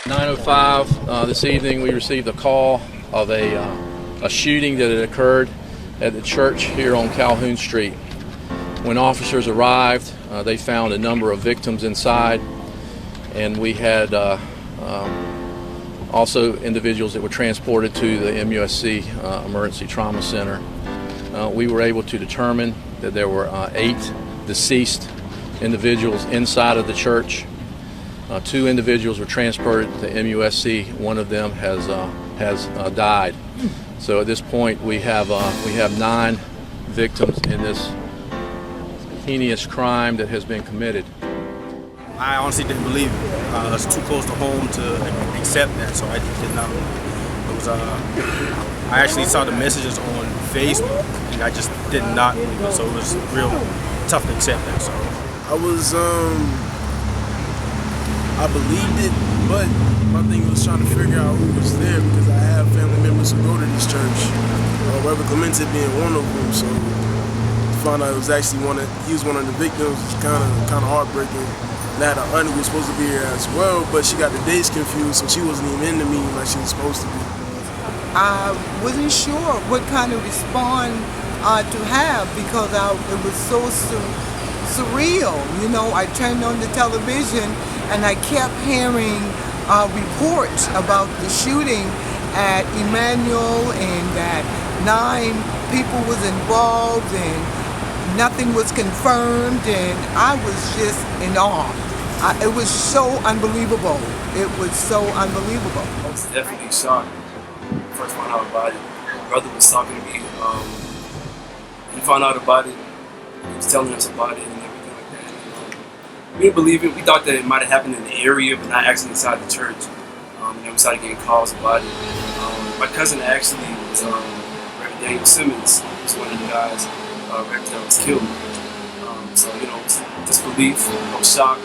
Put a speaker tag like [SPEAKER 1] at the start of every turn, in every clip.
[SPEAKER 1] 9:05 this evening, we received a call of a shooting that had occurred at the church here on Calhoun Street. When officers arrived, they found a number of victims inside, and we had also individuals that were transported to the MUSC Emergency Trauma Center. We were able to determine that there were 8 deceased individuals inside of the church. 2 individuals were transported to MUSC. One of them has died. So at this point, we have 9 victims in this heinous crime that has been committed.
[SPEAKER 2] I honestly didn't believe it. It was too close to home to accept that, so I did not. It was. I actually saw the messages on Facebook, and I just did not believe it. So it was real tough to accept that. So
[SPEAKER 3] I believed it, but my thing was trying to figure out who was there because I have family members who go to this church. Reverend Clemente being one of them, so to find out it was actually he was one of the victims was kind of heartbreaking. And I had an aunt who was supposed to be here as well, but she got the dates confused, so she wasn't even in the meeting like she was supposed to be.
[SPEAKER 4] I wasn't sure what kind of response to have because it was so surreal. You know, I turned on the television and I kept hearing reports about the shooting at Emanuel and that 9 people was involved and nothing was confirmed, and I was just in awe. It was so unbelievable. It was so unbelievable.
[SPEAKER 5] I was definitely shocked. First found out about it. My brother was talking to me. He found out about it. He was telling us about it and everything like that. We didn't believe it. We thought that it might have happened in the area, but not actually inside the church. And then we started getting calls about it. My cousin actually was Reverend Daniel Simmons. He was one of the guys that was killed. So, you know, disbelief, shock.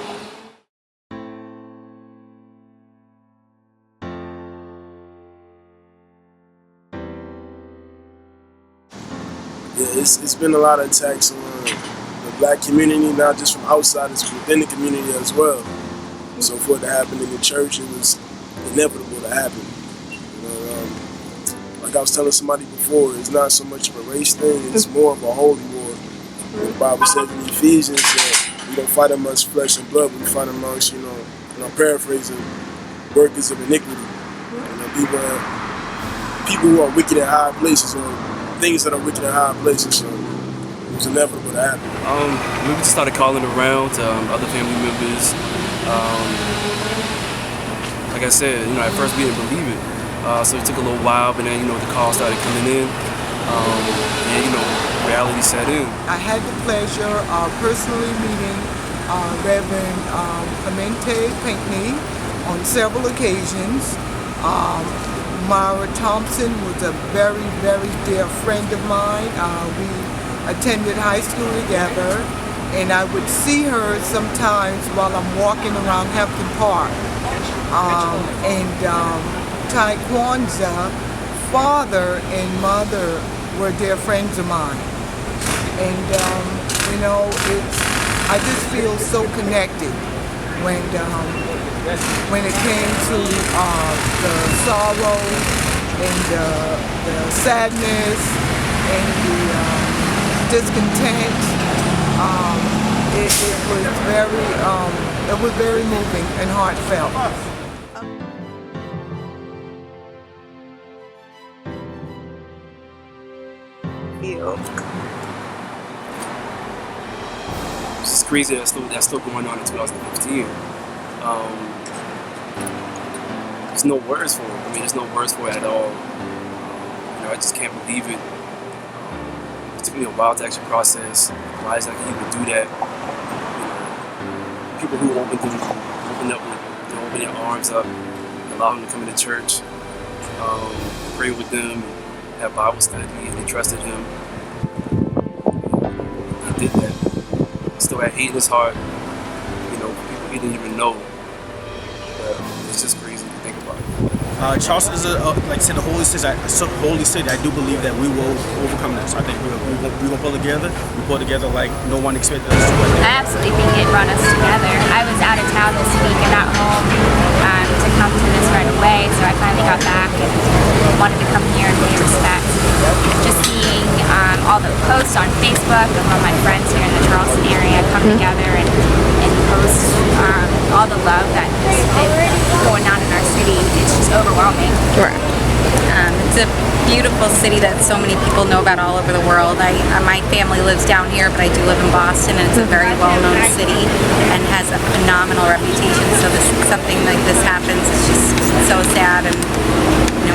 [SPEAKER 3] Yeah, it's been a lot of attacks on the black community, not just from outside, it's within the community as well. So for it to happen in the church, it was inevitable to happen. You know, like I was telling somebody before, it's not so much of a race thing, it's more of a holy war. The Bible says in Ephesians that we don't fight amongst flesh and blood, but we fight amongst, you know, and I'm paraphrasing, workers of iniquity. You know, people who are wicked in high places, or things that are wicked in high places, so it was inevitable to happen.
[SPEAKER 5] We just started calling around to other family members. Like I said, you know, at first we didn't believe it, so it took a little while, but then, you know, the calls started coming in, and, you know, reality set in.
[SPEAKER 4] I had the pleasure of personally meeting Reverend Clemente Pinckney on several occasions. Myra Thompson was a very, very dear friend of mine. We attended high school together, and I would see her sometimes while I'm walking around Hampton Park. Taekwondo, father and mother were dear friends of mine. And, you know, I just feel so connected when it came to the sorrow and the sadness and the discontent. It was very moving and heartfelt.
[SPEAKER 5] It's just crazy that's still going on in 2015. There's no words for it. I mean, there's no words for it at all. You know, I just can't believe it. It took me a while to actually process why is I can even do that. You know, people who open their arms up, allow them to come into church, pray with them, have Bible study, and they trusted him. He did that. Still had hate in his heart. You know, people he didn't even know. It's just crazy to think about.
[SPEAKER 2] Charleston is like I said, the holy city. I do believe that we will overcome this. I think we will pull together. We pull together like no one expected us to.
[SPEAKER 6] I absolutely think it brought us together. I was out of town this week and not home to come to this right away, so I finally got back and wanted to come here and pay respect. Just seeing all the posts on Facebook of all my friends here in the Charleston area come together and post all the love that has been going on in our city, it's just overwhelming.
[SPEAKER 7] Right. It's a beautiful city that so many people know about all over the world. My family lives down here, but I do live in Boston, and it's a very well-known city and has a phenomenal reputation. So something like this happens, it's just so sad, and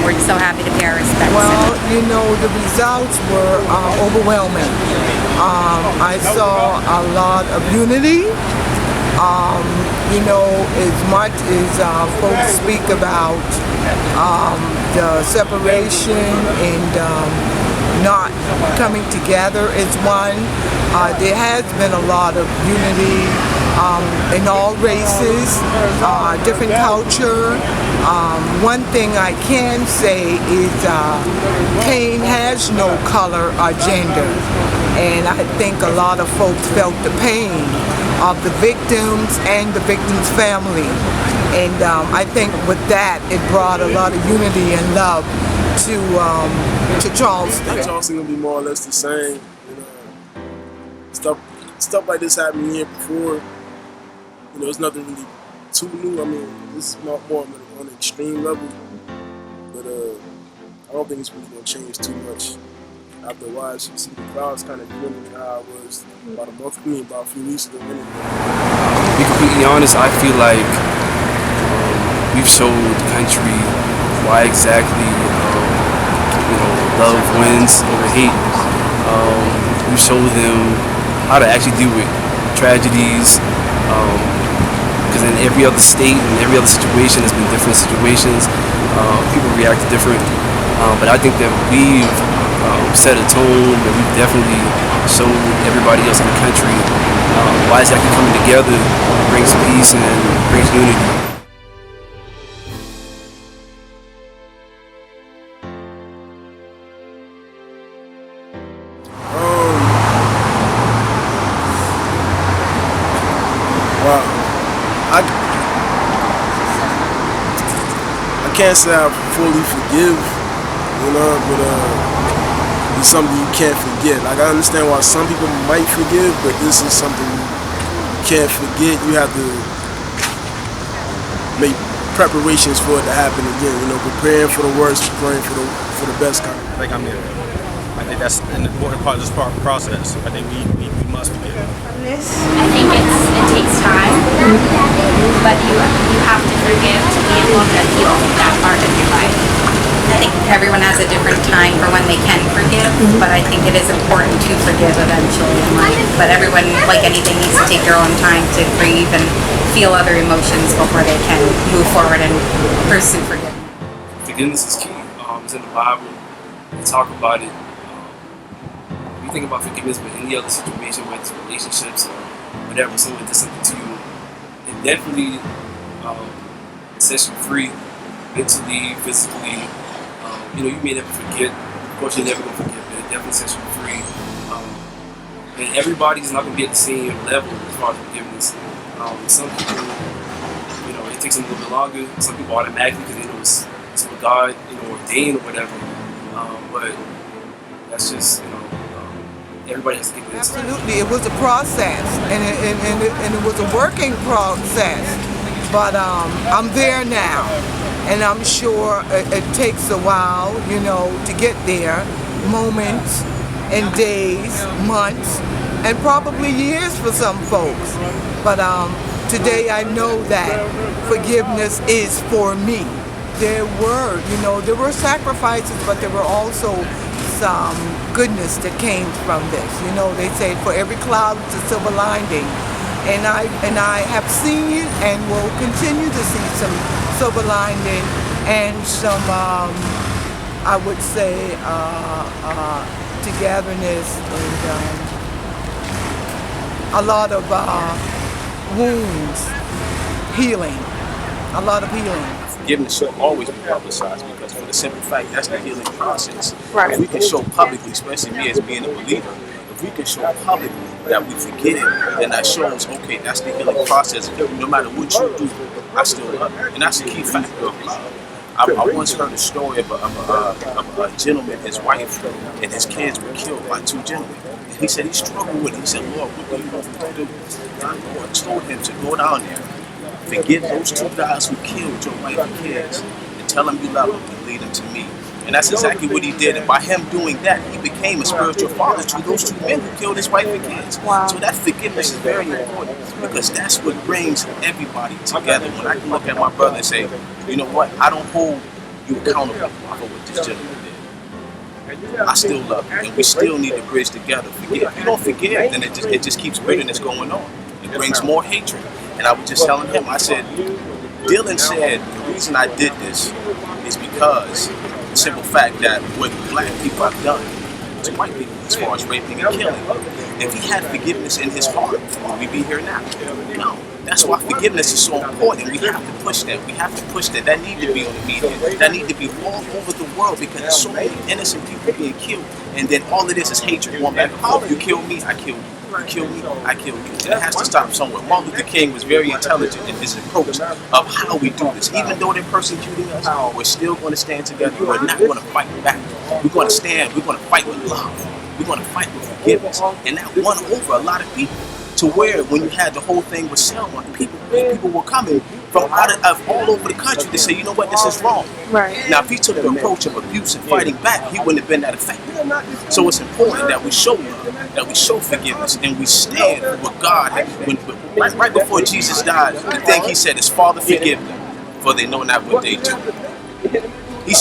[SPEAKER 7] we're so happy to pay our respects.
[SPEAKER 4] Well, the results were overwhelming. I saw a lot of unity. As much as folks speak about the separation and not coming together as one, there has been a lot of unity in all races, different culture. One thing I can say is pain has no color or gender, and I think a lot of folks felt the pain of the victims and the victims' family, and I think with that it brought a lot of unity and love to Charleston.
[SPEAKER 3] Charleston gonna be more or less the same. Stuff like this happened here before. It's nothing really too new. I mean, this is more on an extreme level, but I don't think it's really gonna change too much. After a while, you see the crowds kind of dwindling how it was about a few weeks ago. To
[SPEAKER 5] be completely honest, I feel like we've showed the country why exactly love wins over hate. We've showed them how to actually deal with tragedies. Because in every other state and every other situation, there's been different situations. People react different. But I think that we've set a tone that we've definitely showed everybody else in the country why exactly coming together brings peace and brings unity.
[SPEAKER 3] I can't say I fully forgive, but it's something you can't forget. Like, I understand why some people might forgive, but this is something you can't forget. You have to make preparations for it to happen again. Preparing for the worst, preparing for the best kind of.
[SPEAKER 2] I think I'm there. I think that's an important part of this process. I think we must forgive.
[SPEAKER 6] I think it takes time, but you have to forgive to be able to heal that part of your life.
[SPEAKER 7] I think everyone has a different time for when they can forgive, but I think it is important to forgive eventually in life. But everyone, like anything, needs to take their own time to grieve and feel other emotions before they can move forward and pursue forgiveness.
[SPEAKER 5] Forgiveness is key. It's in the Bible. We talk about it. You think about forgiveness with any other situation, whether it's relationships or whatever, someone did something to you, it definitely sets you free mentally, physically. You may never forget. Of course, you're never going to forget, but it definitely sets you free. And everybody's not going to be at the same level as far as forgiveness. Some people, it takes them a little bit longer. Some people automatically, because they know it's what God, ordained or whatever. But that's just, everybody has to get this.
[SPEAKER 4] Absolutely, it was a process, and it was a working process. But I'm there now, and I'm sure it takes a while, to get there. Moments and days, months, and probably years for some folks. But today I know that forgiveness is for me. There were sacrifices, but there were also some goodness that came from this. They say for every cloud it's a silver lining, and I have seen and will continue to see some silver lining and some I would say togetherness and a lot of wounds healing, a lot of healing.
[SPEAKER 8] Forgiveness should always be publicized, because for the simple fact that's the healing process.
[SPEAKER 7] Right.
[SPEAKER 8] If we can show publicly, especially me as being a believer, if we can show publicly that we forgive, then that shows, okay, that's the healing process. No matter what you do, I still love you. And that's a key factor of love. I once heard a story of a gentleman, his wife, and his kids were killed by two gentlemen. And he said he struggled with it. He said, Lord, what do you want me to do? And the Lord told him to go down there, forgive those two guys who killed your wife and kids, and tell them you love them and lead them to me. And that's exactly what he did. And by him doing that, he became a spiritual father to those two men who killed his wife and kids. Wow. So that forgiveness is very important because that's what brings everybody together. When I can look at my brother and say, you know what, I don't hold you accountable for what this gentleman did. I still love you, and we still need to bridge together. Forgive. If you don't forgive, then it just keeps bitterness going on. It brings more hatred. And I was just telling him, I said, Dylan said the reason I did this is because the simple fact that what black people have done to white people as far as raping and killing. If he had forgiveness in his heart, would we be here now? No. That's why forgiveness is so important. We have to push that. We have to push that. That need to be on the media. That need to be all over the world because there's so many innocent people being killed. And then all of this is hatred. One back and forth. You kill me, I kill you. You kill me, I kill you. And it has to stop somewhere. Martin Luther King was very intelligent in his approach of how we do this. Even though they're persecuting us, we're still going to stand together. We're not going to fight back. We're going to stand. We're going to fight with love. We're going to fight with forgiveness. And that won over a lot of people. To where when you had the whole thing with Selma, people were coming from all over the country to say, you know what, this is wrong.
[SPEAKER 9] Right.
[SPEAKER 8] Now, if he took the approach of abuse and fighting back, he wouldn't have been that effective. So it's important that we show love, that we show forgiveness, and we stand for what God had. Right before Jesus died, the thing he said is, Father, forgive them, for they know not what they do. He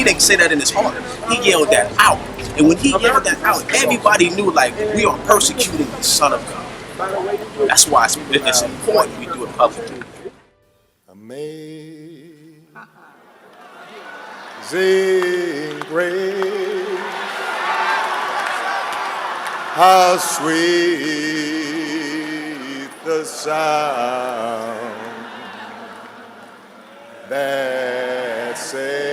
[SPEAKER 8] didn't say that in his heart. He yelled that out. And when he yelled that out, everybody knew, like, we are persecuting the Son of God. That's why it's important we do it publicly.
[SPEAKER 10] Amazing grace, how sweet the sound that saved